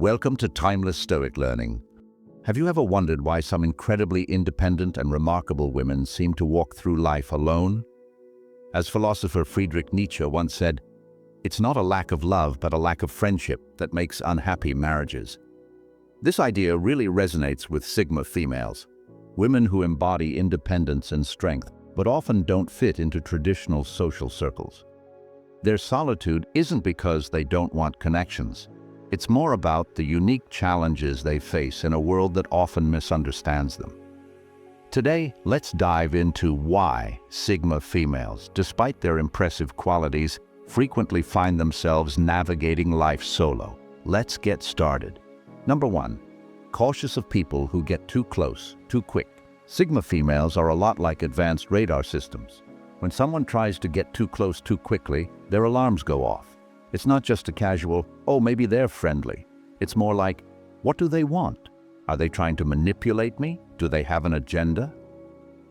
Welcome to Timeless Stoic Learning. Have you ever wondered why some incredibly independent and remarkable women seem to walk through life alone? As philosopher Friedrich Nietzsche once said, "It's not a lack of love, but a lack of friendship that makes unhappy marriages." This idea really resonates with Sigma females, women who embody independence and strength, but often don't fit into traditional social circles. Their solitude isn't because they don't want connections. It's more about the unique challenges they face in a world that often misunderstands them. Today, let's dive into why Sigma females, despite their impressive qualities, frequently find themselves navigating life solo. Let's get started. Number 1. Cautious of people who get too close, too quick. Sigma females are a lot like advanced radar systems. When someone tries to get too close too quickly, their alarms go off. It's not just a casual, "Oh, maybe they're friendly." It's more like, what do they want? Are they trying to manipulate me? Do they have an agenda?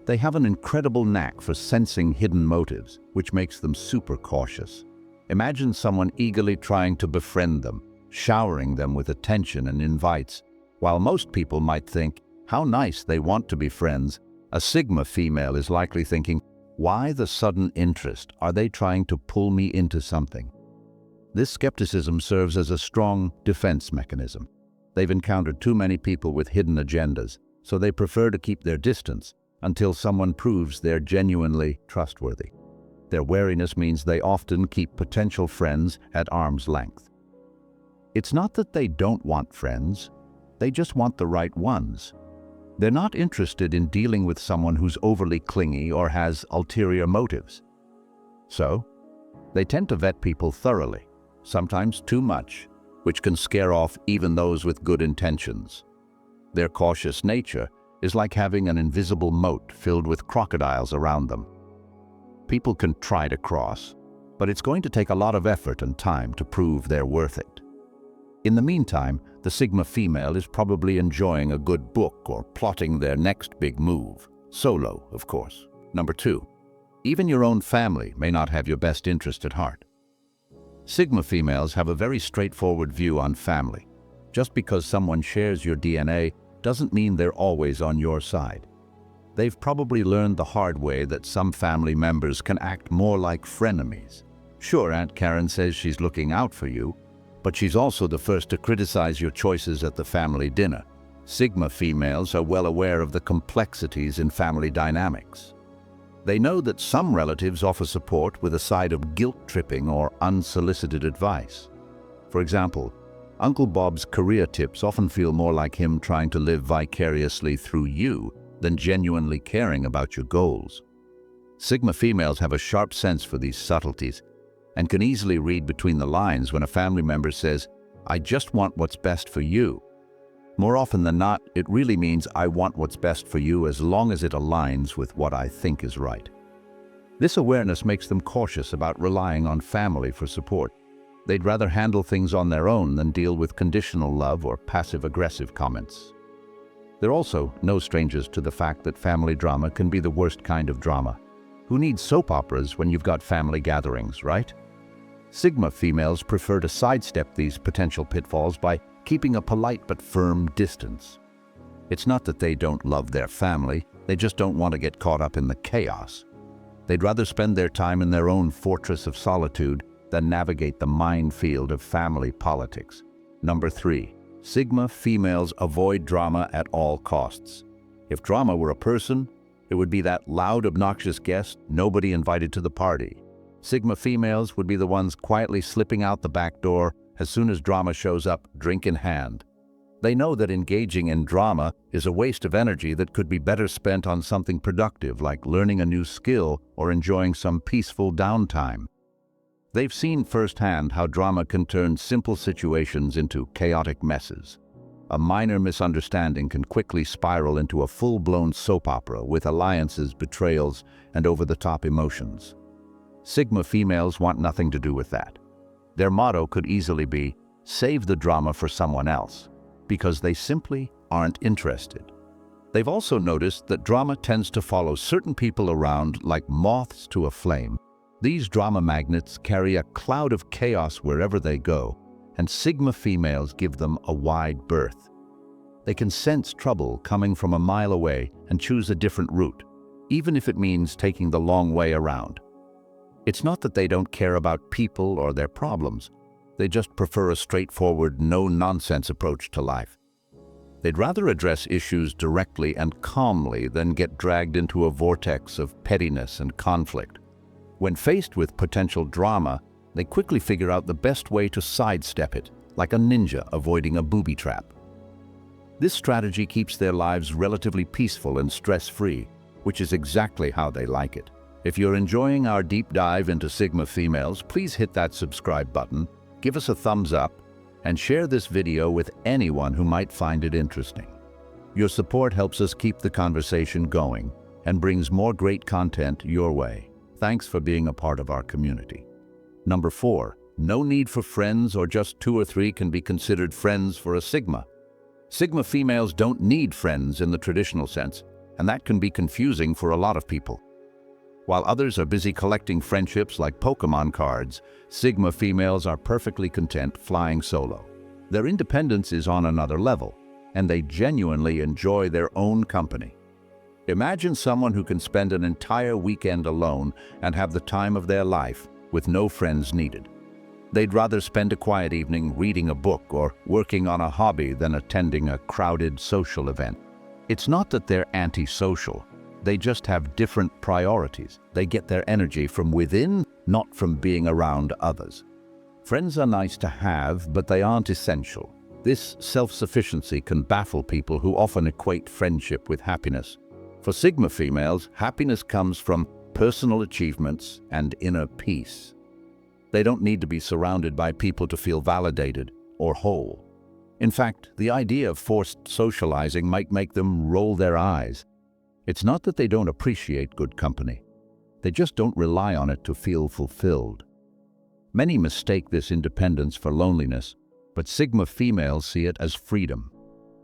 They have an incredible knack for sensing hidden motives, which makes them super cautious. Imagine someone eagerly trying to befriend them, showering them with attention and invites. While most people might think, how nice, they want to be friends, a Sigma female is likely thinking, why the sudden interest? Are they trying to pull me into something? This skepticism serves as a strong defense mechanism. They've encountered too many people with hidden agendas, so they prefer to keep their distance until someone proves they're genuinely trustworthy. Their wariness means they often keep potential friends at arm's length. It's not that they don't want friends, they just want the right ones. They're not interested in dealing with someone who's overly clingy or has ulterior motives. So, they tend to vet people thoroughly, sometimes too much, which can scare off even those with good intentions. Their cautious nature is like having an invisible moat filled with crocodiles around them. People can try to cross, but it's going to take a lot of effort and time to prove they're worth it. In the meantime, the Sigma female is probably enjoying a good book or plotting their next big move. Solo, of course. Number 2. Even your own family may not have your best interest at heart. Sigma females have a very straightforward view on family. Just because someone shares your DNA doesn't mean they're always on your side. They've probably learned the hard way that some family members can act more like frenemies. Sure, Aunt Karen says she's looking out for you, but she's also the first to criticize your choices at the family dinner. Sigma females are well aware of the complexities in family dynamics. They know that some relatives offer support with a side of guilt-tripping or unsolicited advice. For example, Uncle Bob's career tips often feel more like him trying to live vicariously through you than genuinely caring about your goals. Sigma females have a sharp sense for these subtleties and can easily read between the lines when a family member says, "I just want what's best for you." More often than not, it really means I want what's best for you as long as it aligns with what I think is right. This awareness makes them cautious about relying on family for support. They'd rather handle things on their own than deal with conditional love or passive-aggressive comments. They're also no strangers to the fact that family drama can be the worst kind of drama. Who needs soap operas when you've got family gatherings, right? Sigma females prefer to sidestep these potential pitfalls by keeping a polite but firm distance. It's not that they don't love their family, they just don't want to get caught up in the chaos. They'd rather spend their time in their own fortress of solitude than navigate the minefield of family politics. Number 3. Sigma females avoid drama at all costs. If drama were a person, it would be that loud, obnoxious guest nobody invited to the party. Sigma females would be the ones quietly slipping out the back door as soon as drama shows up, drink in hand. They know that engaging in drama is a waste of energy that could be better spent on something productive like learning a new skill or enjoying some peaceful downtime. They've seen firsthand how drama can turn simple situations into chaotic messes. A minor misunderstanding can quickly spiral into a full-blown soap opera with alliances, betrayals, and over-the-top emotions. Sigma females want nothing to do with that. Their motto could easily be, save the drama for someone else, because they simply aren't interested. They've also noticed that drama tends to follow certain people around like moths to a flame. These drama magnets carry a cloud of chaos wherever they go, and Sigma females give them a wide berth. They can sense trouble coming from a mile away and choose a different route, even if it means taking the long way around. It's not that they don't care about people or their problems. They just prefer a straightforward, no-nonsense approach to life. They'd rather address issues directly and calmly than get dragged into a vortex of pettiness and conflict. When faced with potential drama, they quickly figure out the best way to sidestep it, like a ninja avoiding a booby trap. This strategy keeps their lives relatively peaceful and stress-free, which is exactly how they like it. If you're enjoying our deep dive into Sigma females, please hit that subscribe button, give us a thumbs up, and share this video with anyone who might find it interesting. Your support helps us keep the conversation going and brings more great content your way. Thanks for being a part of our community. Number 4, no need for friends, or just 2 or 3 can be considered friends for a Sigma. Sigma females don't need friends in the traditional sense, and that can be confusing for a lot of people. While others are busy collecting friendships like Pokemon cards, Sigma females are perfectly content flying solo. Their independence is on another level, and they genuinely enjoy their own company. Imagine someone who can spend an entire weekend alone and have the time of their life with no friends needed. They'd rather spend a quiet evening reading a book or working on a hobby than attending a crowded social event. It's not that they're antisocial. They just have different priorities. They get their energy from within, not from being around others. Friends are nice to have, but they aren't essential. This self-sufficiency can baffle people who often equate friendship with happiness. For Sigma females, happiness comes from personal achievements and inner peace. They don't need to be surrounded by people to feel validated or whole. In fact, the idea of forced socializing might make them roll their eyes. It's not that they don't appreciate good company. They just don't rely on it to feel fulfilled. Many mistake this independence for loneliness, but Sigma females see it as freedom.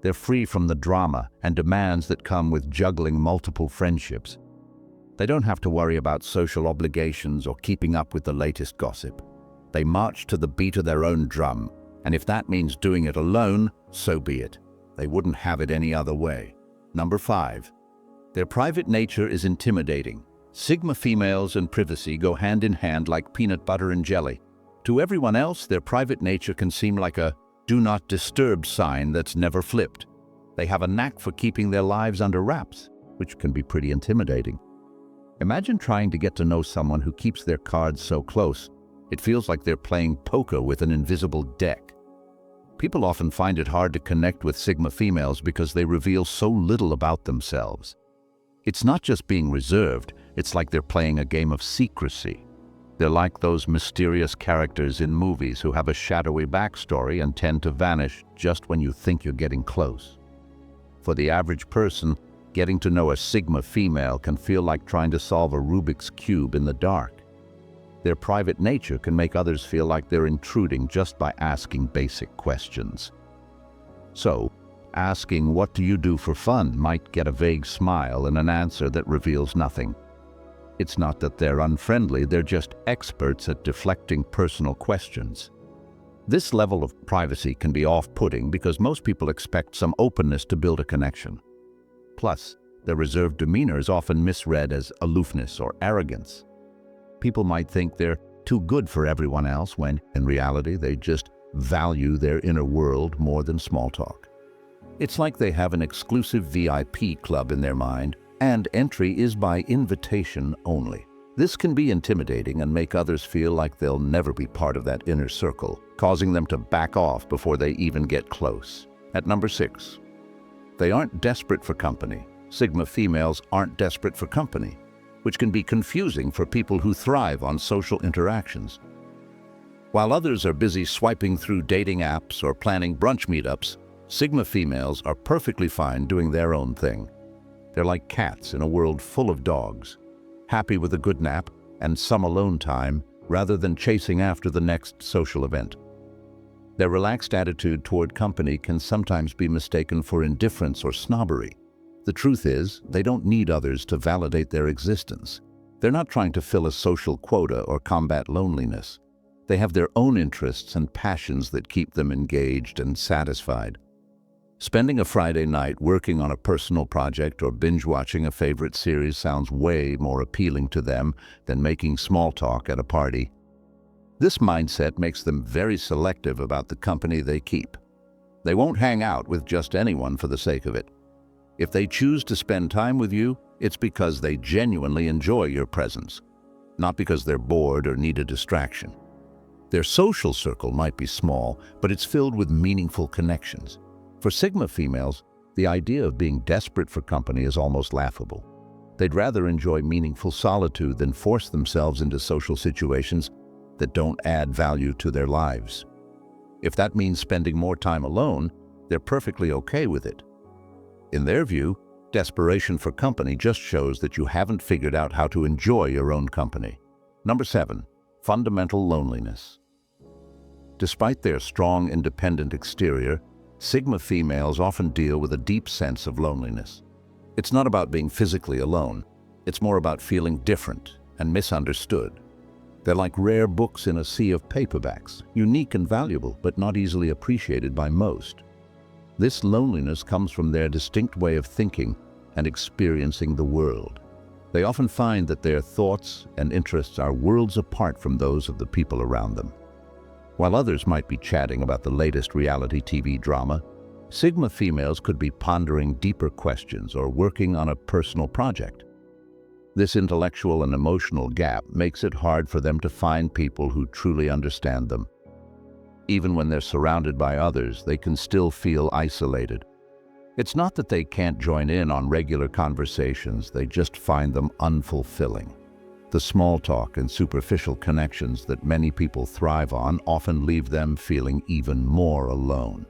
They're free from the drama and demands that come with juggling multiple friendships. They don't have to worry about social obligations or keeping up with the latest gossip. They march to the beat of their own drum, and if that means doing it alone, so be it. They wouldn't have it any other way. Number 5. Their private nature is intimidating. Sigma females and privacy go hand in hand like peanut butter and jelly. To everyone else, their private nature can seem like a do not disturb sign that's never flipped. They have a knack for keeping their lives under wraps, which can be pretty intimidating. Imagine trying to get to know someone who keeps their cards so close. It feels like they're playing poker with an invisible deck. People often find it hard to connect with Sigma females because they reveal so little about themselves. It's not just being reserved, it's like they're playing a game of secrecy. They're like those mysterious characters in movies who have a shadowy backstory and tend to vanish just when you think you're getting close. For the average person, getting to know a Sigma female can feel like trying to solve a Rubik's Cube in the dark. Their private nature can make others feel like they're intruding just by asking basic questions. So, asking "what do you do for fun" might get a vague smile and an answer that reveals nothing. It's not that they're unfriendly, they're just experts at deflecting personal questions. This level of privacy can be off-putting because most people expect some openness to build a connection. Plus, their reserved demeanor is often misread as aloofness or arrogance. People might think they're too good for everyone else when, in reality, they just value their inner world more than small talk. It's like they have an exclusive VIP club in their mind, and entry is by invitation only. This can be intimidating and make others feel like they'll never be part of that inner circle, causing them to back off before they even get close. At number 6, they aren't desperate for company. Sigma females aren't desperate for company, which can be confusing for people who thrive on social interactions. While others are busy swiping through dating apps or planning brunch meetups, Sigma females are perfectly fine doing their own thing. They're like cats in a world full of dogs, happy with a good nap and some alone time rather than chasing after the next social event. Their relaxed attitude toward company can sometimes be mistaken for indifference or snobbery. The truth is, they don't need others to validate their existence. They're not trying to fill a social quota or combat loneliness. They have their own interests and passions that keep them engaged and satisfied. Spending a Friday night working on a personal project or binge-watching a favorite series sounds way more appealing to them than making small talk at a party. This mindset makes them very selective about the company they keep. They won't hang out with just anyone for the sake of it. If they choose to spend time with you, it's because they genuinely enjoy your presence, not because they're bored or need a distraction. Their social circle might be small, but it's filled with meaningful connections. For Sigma females, the idea of being desperate for company is almost laughable. They'd rather enjoy meaningful solitude than force themselves into social situations that don't add value to their lives. If that means spending more time alone, they're perfectly okay with it. In their view, desperation for company just shows that you haven't figured out how to enjoy your own company. Number 7, fundamental loneliness. Despite their strong, independent exterior, Sigma females often deal with a deep sense of loneliness. It's not about being physically alone. It's more about feeling different and misunderstood. They're like rare books in a sea of paperbacks, unique and valuable, but not easily appreciated by most. This loneliness comes from their distinct way of thinking and experiencing the world. They often find that their thoughts and interests are worlds apart from those of the people around them. While others might be chatting about the latest reality TV drama, Sigma females could be pondering deeper questions or working on a personal project. This intellectual and emotional gap makes it hard for them to find people who truly understand them. Even when they're surrounded by others, they can still feel isolated. It's not that they can't join in on regular conversations, they just find them unfulfilling. The small talk and superficial connections that many people thrive on often leave them feeling even more alone.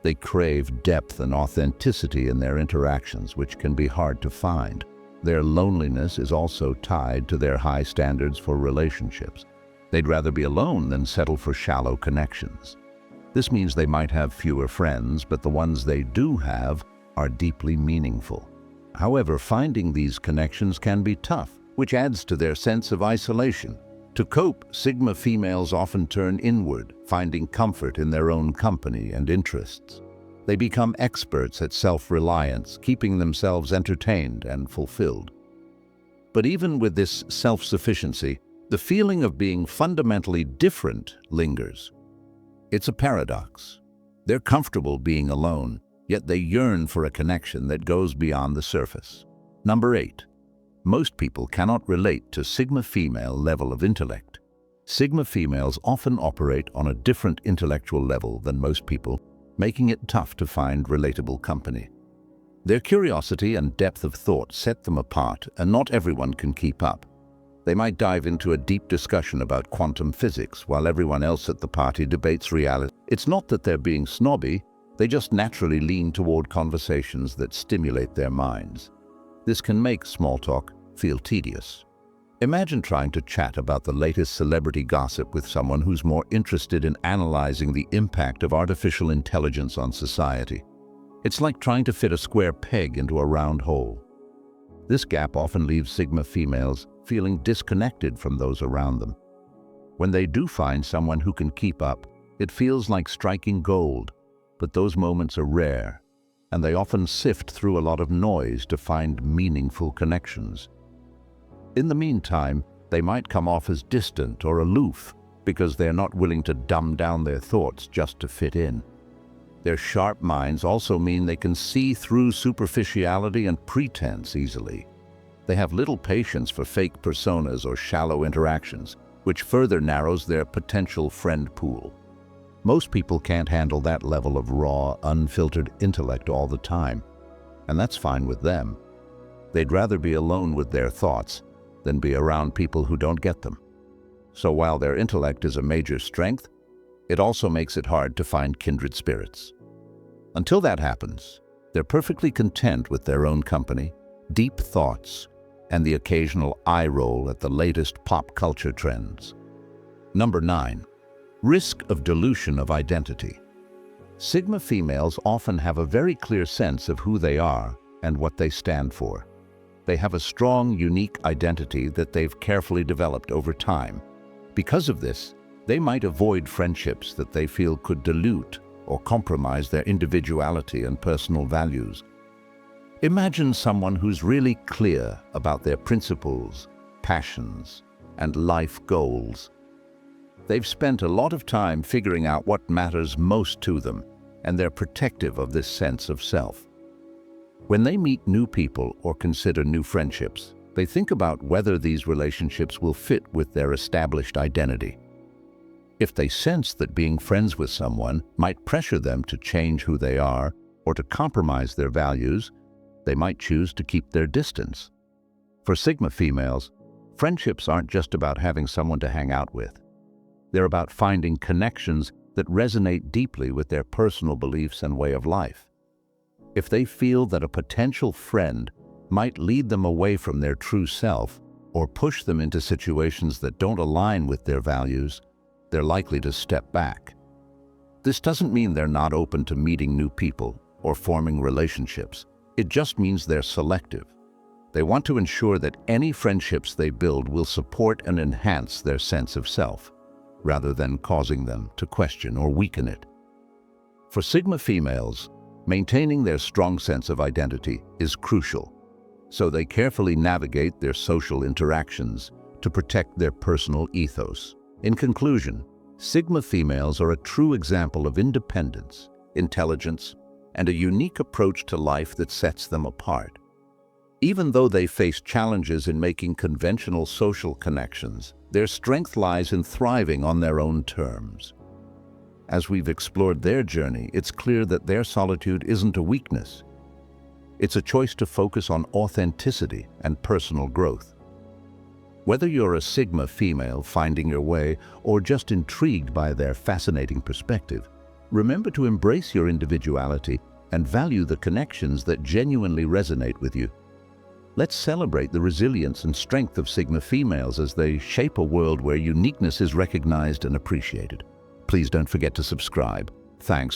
They crave depth and authenticity in their interactions, which can be hard to find. Their loneliness is also tied to their high standards for relationships. They'd rather be alone than settle for shallow connections. This means they might have fewer friends, but the ones they do have are deeply meaningful. However, finding these connections can be tough, which adds to their sense of isolation. To cope, Sigma females often turn inward, finding comfort in their own company and interests. They become experts at self-reliance, keeping themselves entertained and fulfilled. But even with this self-sufficiency, the feeling of being fundamentally different lingers. It's a paradox. They're comfortable being alone, yet they yearn for a connection that goes beyond the surface. Number 8. Most people cannot relate to Sigma female level of intellect. Sigma females often operate on a different intellectual level than most people, making it tough to find relatable company. Their curiosity and depth of thought set them apart, and not everyone can keep up. They might dive into a deep discussion about quantum physics while everyone else at the party debates reality. It's not that they're being snobby, they just naturally lean toward conversations that stimulate their minds. This can make small talk feel tedious. Imagine trying to chat about the latest celebrity gossip with someone who's more interested in analyzing the impact of artificial intelligence on society. It's like trying to fit a square peg into a round hole. This gap often leaves Sigma females feeling disconnected from those around them. When they do find someone who can keep up, it feels like striking gold, but those moments are rare, and they often sift through a lot of noise to find meaningful connections. In the meantime, they might come off as distant or aloof because they're not willing to dumb down their thoughts just to fit in. Their sharp minds also mean they can see through superficiality and pretense easily. They have little patience for fake personas or shallow interactions, which further narrows their potential friend pool. Most people can't handle that level of raw, unfiltered intellect all the time, and that's fine with them. They'd rather be alone with their thoughts than be around people who don't get them. So while their intellect is a major strength, it also makes it hard to find kindred spirits. Until that happens, they're perfectly content with their own company, deep thoughts, and the occasional eye roll at the latest pop culture trends. Number 9. Risk of dilution of identity. Sigma females often have a very clear sense of who they are and what they stand for. They have a strong, unique identity that they've carefully developed over time. Because of this, They might avoid friendships that they feel could dilute or compromise their individuality and personal values. Imagine someone who's really clear about their principles, passions, and life goals. They've spent a lot of time figuring out what matters most to them, and they're protective of this sense of self. When they meet new people or consider new friendships, they think about whether these relationships will fit with their established identity. If they sense that being friends with someone might pressure them to change who they are or to compromise their values, they might choose to keep their distance. For Sigma females, friendships aren't just about having someone to hang out with. They're about finding connections that resonate deeply with their personal beliefs and way of life. If they feel that a potential friend might lead them away from their true self or push them into situations that don't align with their values, they're likely to step back. This doesn't mean they're not open to meeting new people or forming relationships. It just means they're selective. They want to ensure that any friendships they build will support and enhance their sense of self, rather than causing them to question or weaken it. For Sigma females, maintaining their strong sense of identity is crucial, so they carefully navigate their social interactions to protect their personal ethos. In conclusion, Sigma females are a true example of independence, intelligence, and a unique approach to life that sets them apart. Even though they face challenges in making conventional social connections, their strength lies in thriving on their own terms. As we've explored their journey, it's clear that their solitude isn't a weakness. It's a choice to focus on authenticity and personal growth. Whether you're a Sigma female finding your way or just intrigued by their fascinating perspective, remember to embrace your individuality and value the connections that genuinely resonate with you. Let's celebrate the resilience and strength of Sigma females as they shape a world where uniqueness is recognized and appreciated. Please don't forget to subscribe. Thanks.